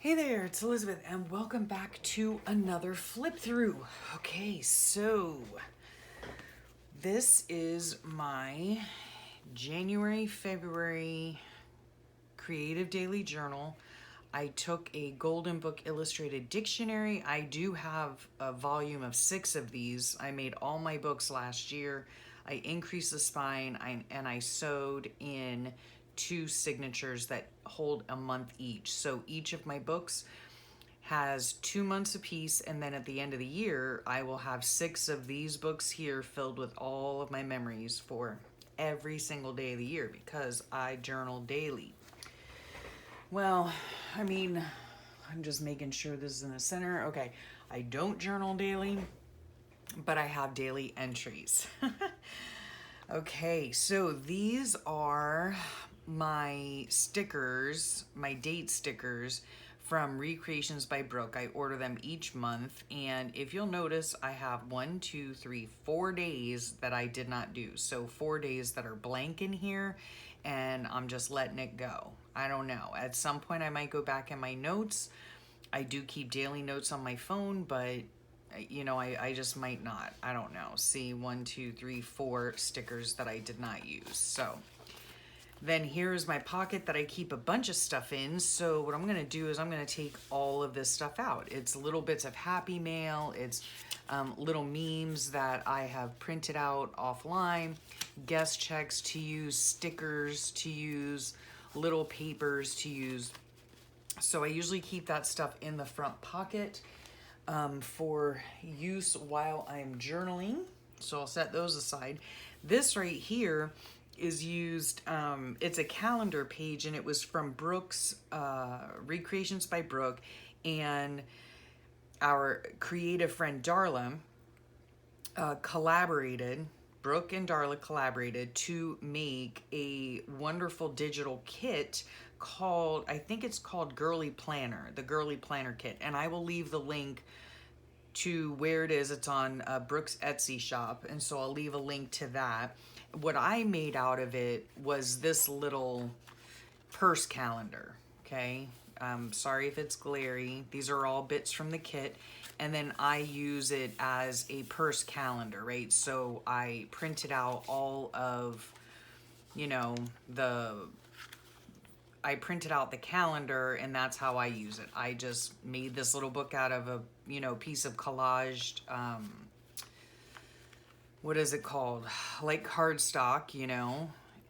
Hey there, it's Elizabeth, and welcome back to another flip through. Okay, so this is my January, February creative daily journal. I took a Golden Book Illustrated Dictionary. I do have a volume of 6 of these. I made all my books last year. I increased the spine and I sewed in 2 signatures that hold a month each. So each of my books has 2 months apiece, and then at the end of the year, I will have 6 of these books here filled with all of my memories for every single day of the year because I journal daily. Well, I mean, I'm just making sure this is in the center. Okay, I don't journal daily, but I have daily entries. Okay, so these are my stickers, my date stickers from Recreations by Brooke. I order them each month, and if you'll notice, I have 4 days that I did not do. So 4 days that are blank in here, and I'm just letting it go. I don't know. At some point, I might go back in my notes. I do keep daily notes on my phone, but I just might not. I don't know. See, 4 stickers that I did not use. So then here's my pocket that I keep a bunch of stuff in. So what I'm going to do is I'm going to take all of this stuff out. It's little bits of happy mail. It's little memes that I have printed out offline, guest checks to use, stickers to use, little papers to use. So I usually keep that stuff in the front pocket for use while I'm journaling. So I'll set those aside. This right here is used, it's a calendar page, and it was from Brooke's, Recreations by Brooke, and our creative friend Darla collaborated. Brooke and Darla collaborated to make a wonderful digital kit called, I think it's called Girly Planner, the Girly Planner Kit. And I will leave the link to where it is. It's on Brooke's Etsy shop, and so I'll leave a link to that. What I made out of it was this little purse calendar, okay? Sorry if it's glary. These are all bits from the kit. And then I use it as a purse calendar, right? So I printed out all of, I printed out the calendar, and that's how I use it. I just made this little book out of a, piece of collaged, what is it called? Like cardstock,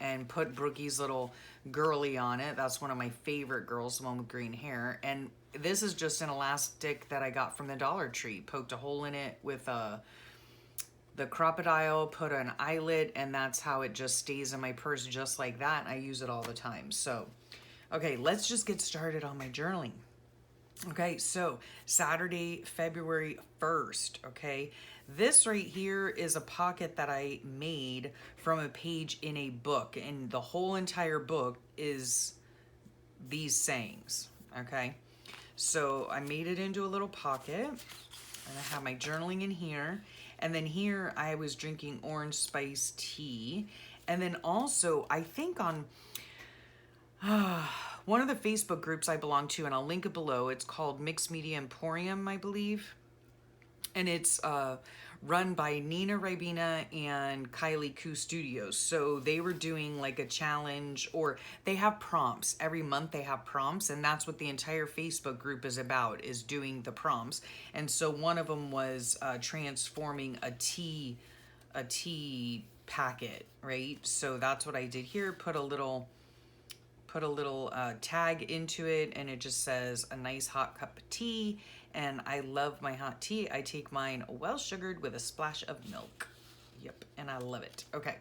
and put Brookie's little girly on it. That's one of my favorite girls, the one with green hair. And this is just an elastic that I got from the Dollar Tree. Poked a hole in it with the crocodile, put an eyelet, and that's how it just stays in my purse just like that. And I use it all the time. So, okay, let's just get started on my journaling. Okay, so Saturday, February 1st, okay? This right here is a pocket that I made from a page in a book, and the whole entire book is these sayings, okay? So I made it into a little pocket, and I have my journaling in here, and then here I was drinking orange spice tea, and then also I think on one of the Facebook groups I belong to, and I'll link it below, it's called Mixed Media Emporium, I believe. And it's run by Nina Ribena and Kylie Koo Studios. So they were doing like a challenge, or they have prompts. Every month they have prompts, and that's what the entire Facebook group is about, is doing the prompts. And so one of them was transforming a tea packet, right? So that's what I did here. Put a little tag into it, and it just says a nice hot cup of tea. And I love my hot tea. I take mine well sugared with a splash of milk. Yep, and I love it. Okay,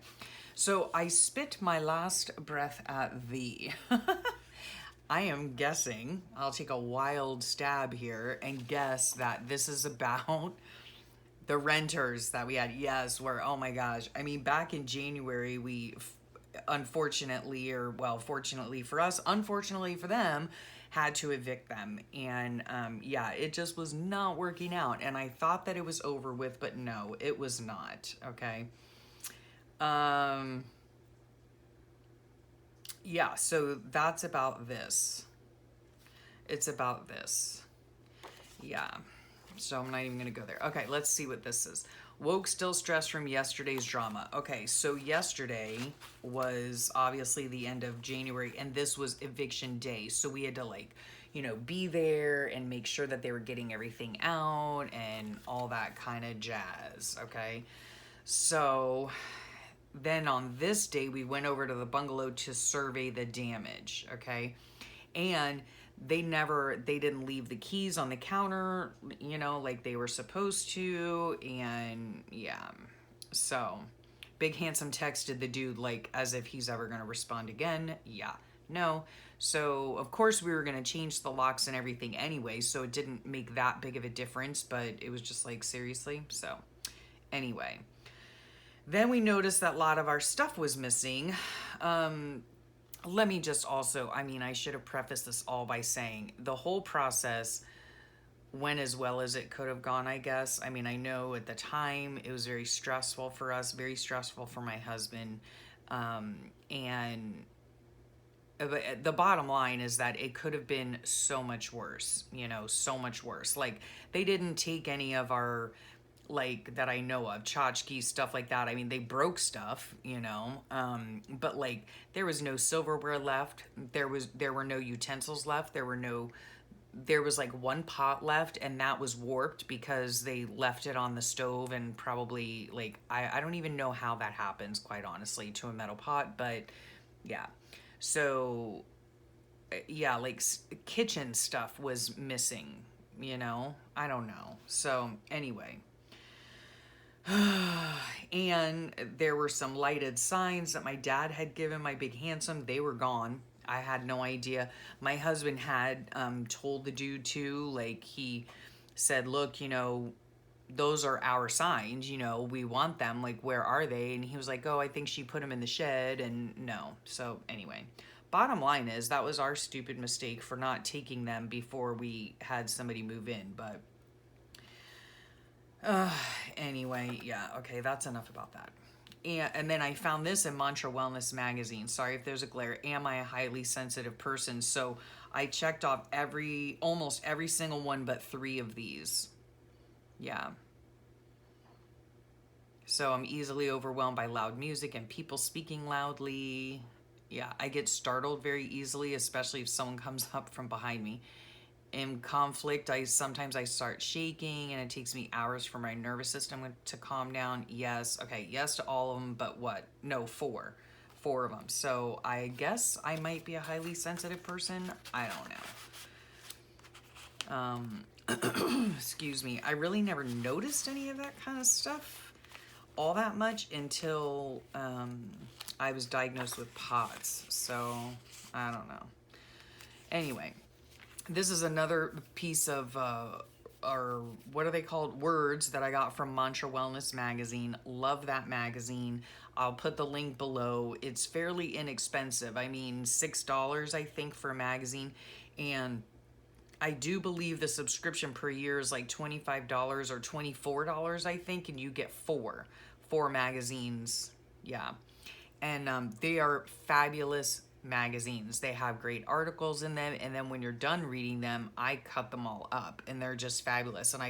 so I spit my last breath at thee. I am guessing, I'll take a wild stab here and guess that this is about the renters that we had. Yes, where, oh my gosh. I mean, back in January, we unfortunately, or well, fortunately for us, unfortunately for them, had to evict them. And yeah, it just was not working out. And I thought that it was over with, but no, it was not. Okay. Yeah, so that's about this. It's about this. Yeah. So I'm not even going to go there. Okay, let's see what this is. Woke still stressed from yesterday's drama. Okay, so yesterday was obviously the end of January, and this was eviction day. So we had to, like, you know, be there and make sure that they were getting everything out and all that kind of jazz. Okay. So then on this day, we went over to the bungalow to survey the damage. Okay. And they didn't leave the keys on the counter, you know, like they were supposed to. And yeah, so Big Handsome texted the dude like as if he's ever going to respond again. Yeah, no. So of course we were going to change the locks and everything anyway, so it didn't make that big of a difference, but it was just like, seriously. So anyway, then we noticed that a lot of our stuff was missing. Let me just also, I mean, I should have prefaced this all by saying the whole process went as well as it could have gone, I guess. I mean, I know at the time it was very stressful for us, very stressful for my husband. And the bottom line is that it could have been so much worse, you know, so much worse. Like, they didn't take any of our, like, that I know of, tchotchkes, stuff like that. I mean, they broke stuff, you know, but like there was no silverware left. There were no utensils left. There was like one pot left, and that was warped because they left it on the stove, and probably like, I don't even know how that happens, quite honestly, to a metal pot, but yeah. So yeah, like kitchen stuff was missing, you know, I don't know. So anyway, and there were some lighted signs that my dad had given my Big Handsome. They were gone. I had no idea. My husband had told the dude too, like he said, look, you know, those are our signs, you know, we want them, like, where are they? And he was like, oh, I think she put them in the shed, and no. So anyway, bottom line is that was our stupid mistake for not taking them before we had somebody move in. But anyway, yeah, okay, that's enough about that. And then I found this in Mantra Wellness magazine. Sorry if there's a glare. Am I a highly sensitive person? So I checked off almost every single one but 3 of these. Yeah. So I'm easily overwhelmed by loud music and people speaking loudly. Yeah, I get startled very easily, especially if someone comes up from behind me. In conflict, sometimes I start shaking, and it takes me hours for my nervous system to calm down. Yes, okay, yes to all of them, but what? No, 4 of them. So I guess I might be a highly sensitive person. I don't know. Excuse me. I really never noticed any of that kind of stuff all that much until I was diagnosed with POTS. So I don't know. Anyway, this is another piece of, or what are they called? Words that I got from Mantra Wellness magazine. Love that magazine. I'll put the link below. It's fairly inexpensive. I mean, $6, I think, for a magazine. And I do believe the subscription per year is like $25 or $24, I think, and you get four magazines. Yeah. And they are fabulous magazines. They have great articles in them, and then when you're done reading them, I cut them all up, and they're just fabulous. And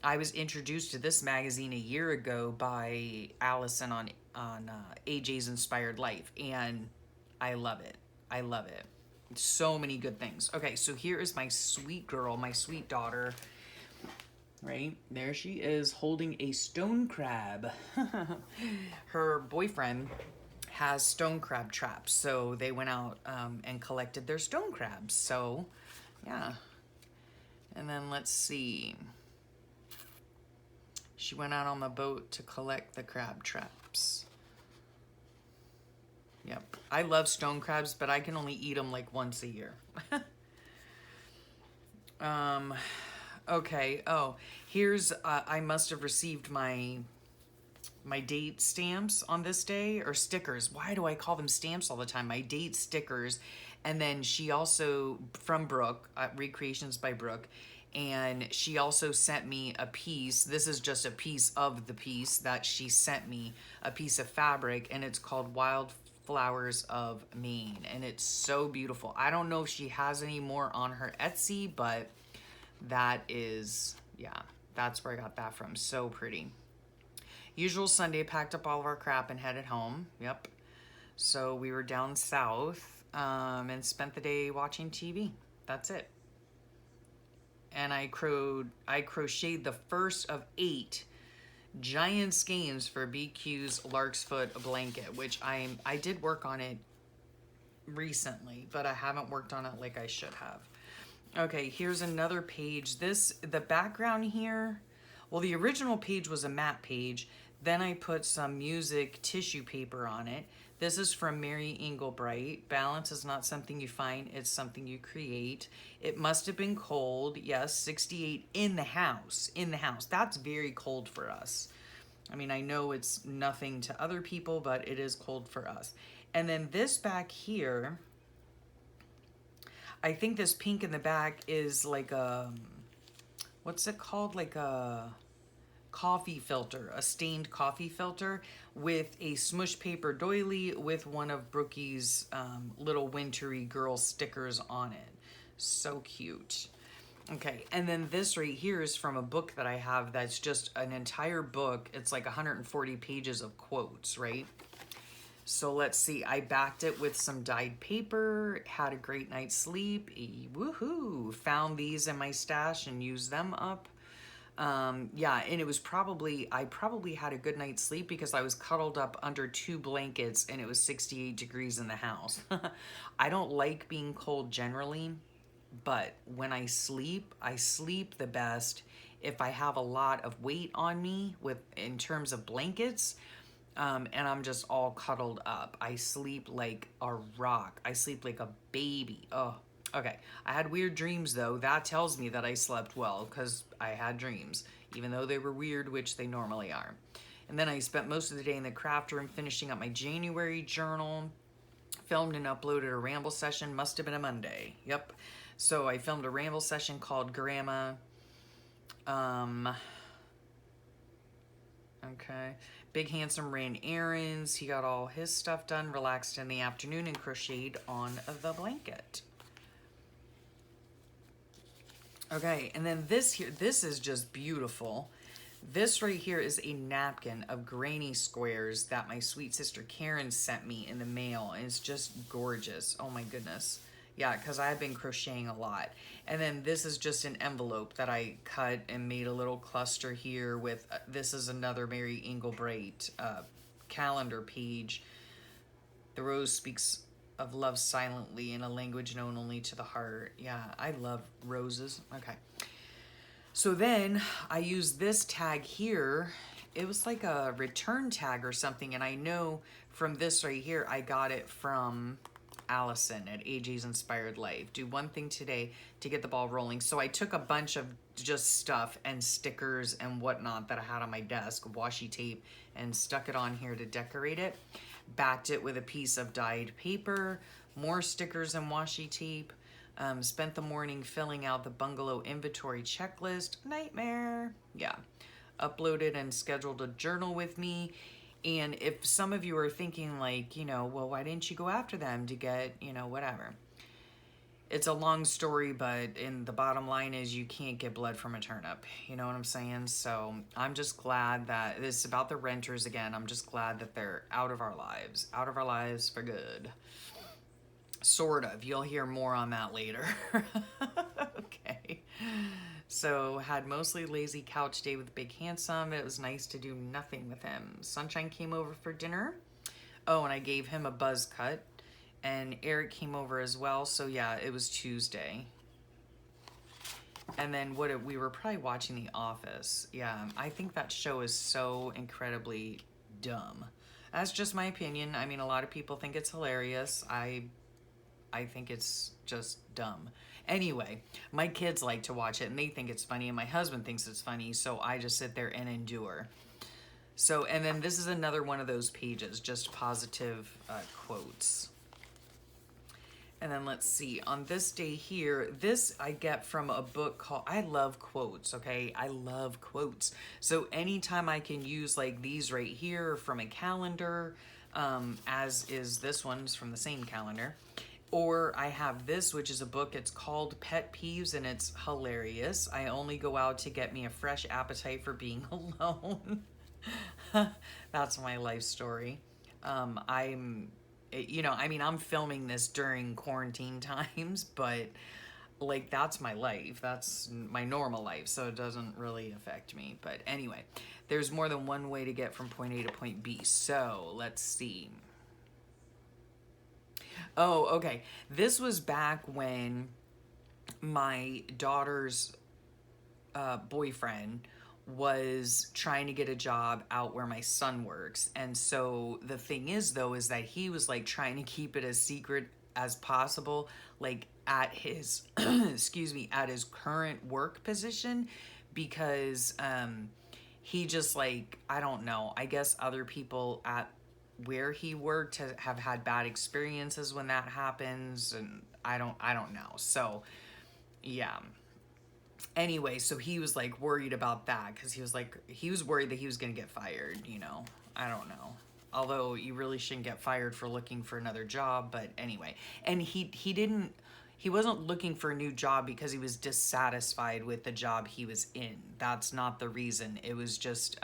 I was introduced to this magazine a year ago by Allison on AJ's Inspired Life, and I love it. I love it. So many good things. Okay, so here is my sweet girl, my sweet daughter. Right there she is, holding a stone crab. Her boyfriend has stone crab traps, so they went out and collected their stone crabs. So yeah. And then let's see, she went out on the boat to collect the crab traps. Yep, I love stone crabs, but I can only eat them like once a year. Okay, oh, here's I must have received my date stamps on this day, or stickers. Why do I call them stamps all the time? My date stickers. And then she also, from Brooke, Recreations by Brooke, and she also sent me a piece. This is just a piece of the piece that she sent me, a piece of fabric, and it's called Flowers of Maine, and it's so beautiful. I don't know if she has any more on her Etsy, but that is, yeah, that's where I got that from. So pretty. Usual Sunday, packed up all of our crap and headed home. Yep. So we were down south and spent the day watching TV. That's it. And I crocheted the first of 8 giant skeins for BQ's Larksfoot blanket, which I did work on it recently, but I haven't worked on it like I should have. Okay, here's another page. The background here, well, the original page was a matte page. Then I put some music tissue paper on it. This is from Mary Englebright. Balance is not something you find, it's something you create. It must have been cold. Yes, 68 in the house. In the house. That's very cold for us. I mean, I know it's nothing to other people, but it is cold for us. And then this back here, I think this pink in the back is like a, what's it called? Like a coffee filter, a stained coffee filter with a smush paper doily with one of Brookie's little wintry girl stickers on it. So cute. Okay, and then this right here is from a book that I have that's just an entire book. It's like 140 pages of quotes, right? So let's see, I backed it with some dyed paper, had a great night's sleep, woohoo, found these in my stash and used them up. Yeah, and it was I probably had a good night's sleep because I was cuddled up under 2 blankets and it was 68 degrees in the house. I don't like being cold generally, but when I sleep the best if I have a lot of weight on me in terms of blankets. And I'm just all cuddled up. I sleep like a rock. I sleep like a baby. Oh, okay. I had weird dreams though. That tells me that I slept well because I had dreams, even though they were weird, which they normally are. And then I spent most of the day in the craft room finishing up my January journal. Filmed and uploaded a ramble session. Must have been a Monday. Yep. So I filmed a ramble session called Grandma. Okay. Big Handsome ran errands. He got all his stuff done, relaxed in the afternoon, and crocheted on the blanket. Okay, and then this here, this is just beautiful. This right here is a napkin of granny squares that my sweet sister Karen sent me in the mail, and it's just gorgeous. Oh my goodness. Yeah, because I've been crocheting a lot. And then this is just an envelope that I cut and made a little cluster here with, this is another Mary Englebright calendar page. The rose speaks of love silently in a language known only to the heart. Yeah, I love roses. Okay. So then I used this tag here. It was like a return tag or something. And I know from this right here, I got it from Allison at AJ's Inspired Life. Do one thing today to get the ball rolling. So I took a bunch of just stuff and stickers and whatnot that I had on my desk, washi tape, and stuck it on here to decorate it. Backed it with a piece of dyed paper, more stickers and washi tape. Spent the morning filling out the bungalow inventory checklist. Nightmare. Yeah. Uploaded and scheduled a journal with me. And if some of you are thinking like, you know, well, why didn't you go after them to get, you know, whatever. It's a long story, but the bottom line is you can't get blood from a turnip. You know what I'm saying? So I'm just glad that it's about the renters again. I'm just glad that they're out of our lives for good. Sort of. You'll hear more on that later. Okay. So had mostly lazy couch day with Big Handsome. It was nice to do nothing with him. Sunshine came over for dinner. Oh, and I gave him a buzz cut. And Eric came over as well. So yeah, it was Tuesday. And then we were probably watching The Office. Yeah, I think that show is so incredibly dumb. That's just my opinion. I mean, a lot of people think it's hilarious. I think it's just dumb. Anyway, my kids like to watch it and they think it's funny, and my husband thinks it's funny, so I just sit there and endure. So, and then this is another one of those pages, just positive quotes. And then let's see, on this day here, this I get from a book called, I love quotes, okay? I love quotes. So anytime I can use like these right here from a calendar, as is this one's from the same calendar. Or I have this, which is a book. It's called Pet Peeves, and it's hilarious. I only go out to get me a fresh appetite for being alone. That's my life story. I'm filming this during quarantine times, but like that's my life. That's my normal life, so it doesn't really affect me. But anyway, there's more than one way to get from point A to point B. So let's see. Oh, okay. This was back when my daughter's boyfriend was trying to get a job out where my son works. And so the thing is, though, is that he was like trying to keep it as secret as possible, like at his, excuse me, at his current work position, because he just like, I don't know, I guess other people at where he worked have had bad experiences when that happens, and I don't know. So yeah, anyway, so he was like worried about that because he was worried that he was gonna get fired, you know. I don't know, although you really shouldn't get fired for looking for another job, but anyway. And he wasn't looking for a new job because he was dissatisfied with the job he was in. That's not the reason. It was just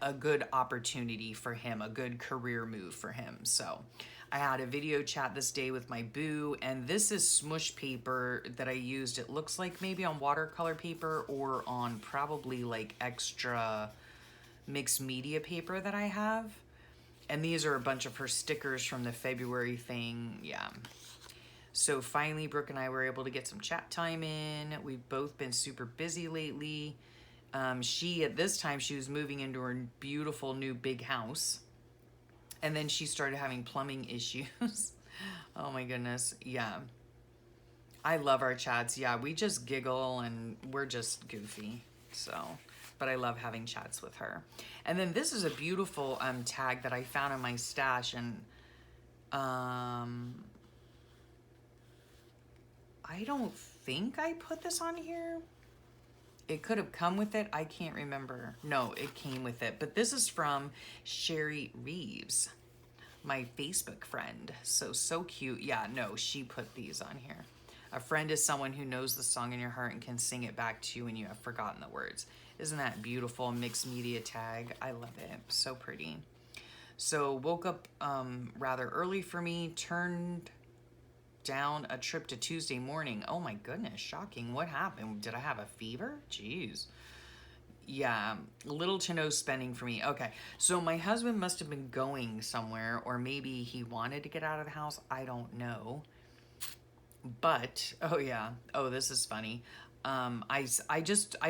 a good opportunity for him, a good career move for him. So I had a video chat this day with my boo, and this is smush paper that I used. It looks like maybe on watercolor paper or on probably like extra mixed media paper that I have. And these are a bunch of her stickers from the February thing. Yeah. So finally, Brooke and I were able to get some chat time in. We've both been super busy lately. At this time, she was moving into her beautiful new big house. And then she started having plumbing issues. Oh my goodness. Yeah. I love our chats. Yeah, we just giggle and we're just goofy. So, but I love having chats with her. And then this is a beautiful tag that I found in my stash, and I don't think I put this on here. It could have come with it. I can't remember. No, it came with it. But this is from Sherry Reeves, my Facebook friend. So cute. Yeah, no, she put these on here. A friend is someone who knows the song in your heart and can sing it back to you when you have forgotten the words. Isn't that beautiful? Mixed media tag. I love it. So pretty. So woke up rather early for me. Turned down a trip to Tuesday morning. Oh my goodness, shocking. What happened? Did I have a fever? Jeez. Yeah, little to no spending for me. Okay, so my husband must have been going somewhere, or maybe he wanted to get out of the house. I don't know. But, oh yeah, oh, this is funny. I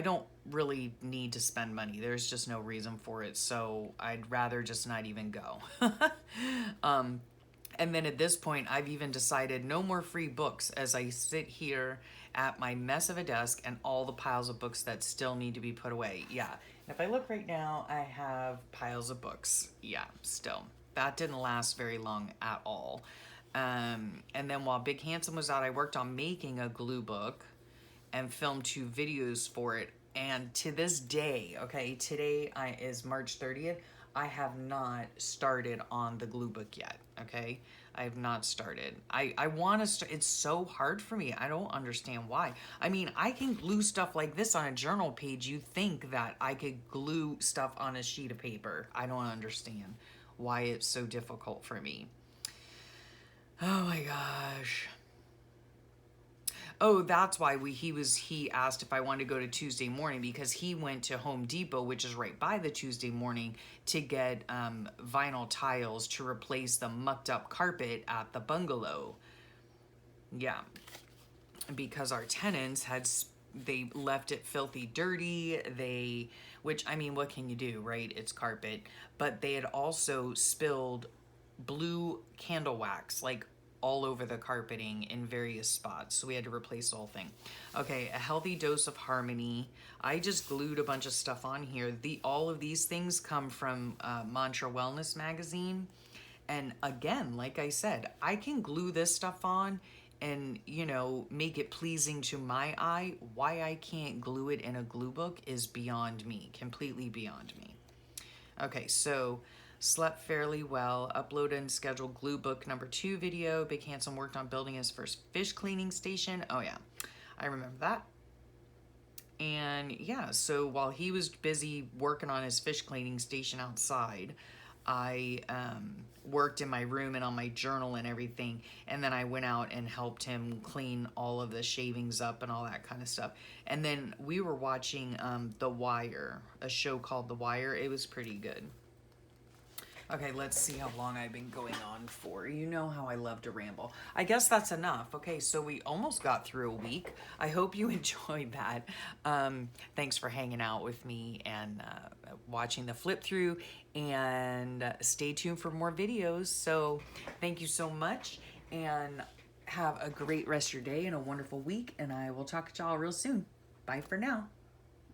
don't really need to spend money. There's just no reason for it. So I'd rather just not even go. And then at this point, I've even decided no more free books as I sit here at my mess of a desk and all the piles of books that still need to be put away. Yeah. If I look right now, I have piles of books. Yeah, still. That didn't last very long at all. And then while Big Handsome was out, I worked on making a glue book and filmed 2 videos for it. And to this day, okay, today is March 30th. I have not started on the glue book yet, okay? I have not started. I want to start. It's so hard for me. I don't understand why. I mean, I can glue stuff like this on a journal page. You think that I could glue stuff on a sheet of paper. I don't understand why it's so difficult for me. Oh my gosh. Oh, that's why he asked if I wanted to go to Tuesday morning, because he went to Home Depot, which is right by the Tuesday morning, to get vinyl tiles to replace the mucked up carpet at the bungalow. Yeah, because our tenants they left it filthy dirty. Which, I mean, what can you do, right? It's carpet. But they had also spilled blue candle wax, like all over the carpeting in various spots. So we had to replace the whole thing. Okay, a healthy dose of harmony. I just glued a bunch of stuff on here. All of these things come from Mantra Wellness magazine. And again, like I said, I can glue this stuff on and, make it pleasing to my eye. Why I can't glue it in a glue book is beyond me, completely beyond me. Okay, so Slept fairly well. Uploaded and scheduled glue book #2 video. Big Handsome worked on building his first fish cleaning station. Oh yeah, I remember that. And yeah, so while he was busy working on his fish cleaning station outside, I worked in my room and on my journal and everything. And then I went out and helped him clean all of the shavings up and all that kind of stuff. And then we were watching The Wire, a show called The Wire. It was pretty good. Okay, let's see how long I've been going on for. You know how I love to ramble. I guess that's enough. Okay, so we almost got through a week. I hope you enjoyed that. Thanks for hanging out with me and watching the flip through, and stay tuned for more videos. So thank you so much, and have a great rest of your day and a wonderful week, and I will talk to y'all real soon. Bye for now.